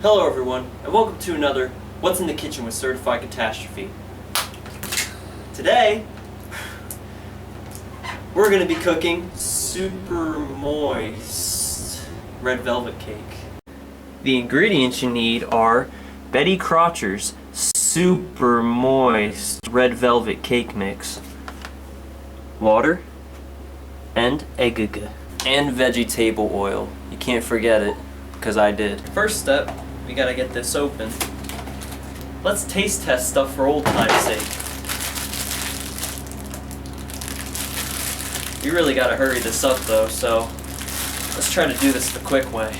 Hello everyone, and welcome to another What's in the Kitchen with Certified Catastrophe. Today, we're going to be cooking super moist red velvet cake. The ingredients you need are Betty Crocher's super moist red velvet cake mix, water, and egg, and vegetable oil. You can't forget it, because I did. First step, we gotta get this open. Let's taste test stuff for old time's sake. We really gotta hurry this up though, so let's try to do this the quick way.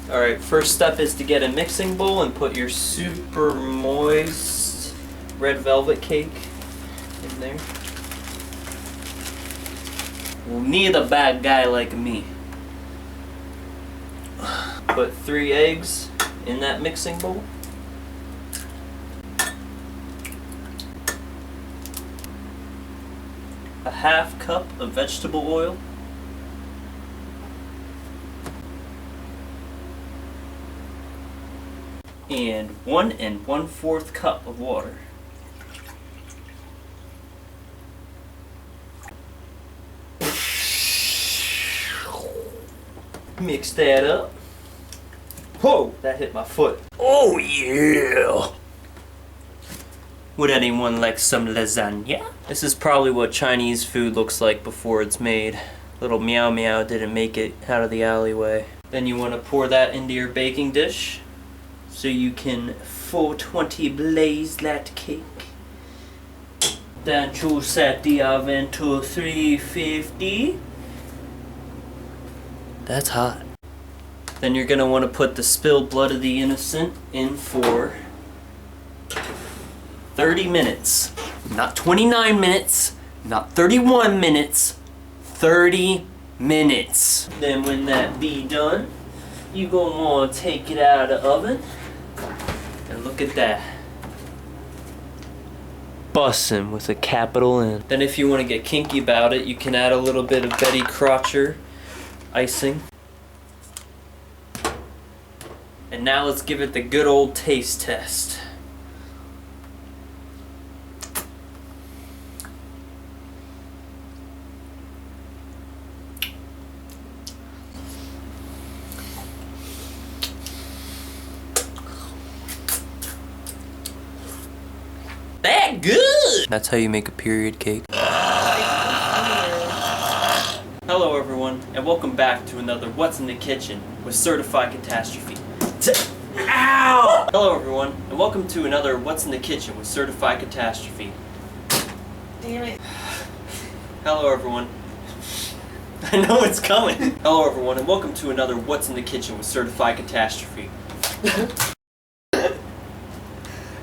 Alright, first step is to get a mixing bowl and put your super moist red velvet cake in there. We'll need a bad guy like me. Put 3 eggs in that mixing bowl. A half cup of vegetable oil. And 1 1/4 cup of water. Mix that up. Whoa, that hit my foot. Oh yeah! Would anyone like some lasagna? This is probably what Chinese food looks like before it's made. Little meow meow didn't make it out of the alleyway. Then you want to pour that into your baking dish so you can 420 blaze that cake. Then to set the oven to 350. That's hot. Then you're gonna want to put the spilled blood of the innocent in for 30 minutes. Not 29 minutes, not 31 minutes, 30 minutes. Then when that be done, you gonna want to take it out of the oven. And look at that. Bussin' with a capital N. Then if you want to get kinky about it, you can add a little bit of Betty Crocher icing. And now let's give it the good old taste test. That good! That's how you make a period cake. Hello everyone, and welcome back to another What's in the Kitchen with Certified Catastrophe. Ow! Hello everyone, and welcome to another What's in the Kitchen with Certified Catastrophe. Damn it. Hello everyone. I know it's coming. Hello everyone, and welcome to another What's in the Kitchen with Certified Catastrophe.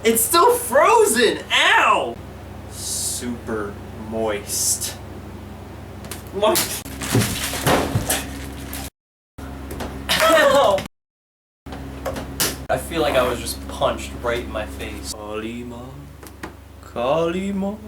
It's still frozen! Ow! Super moist. What? Ow! I feel like I was just punched right in my face. Kalima, Kalima.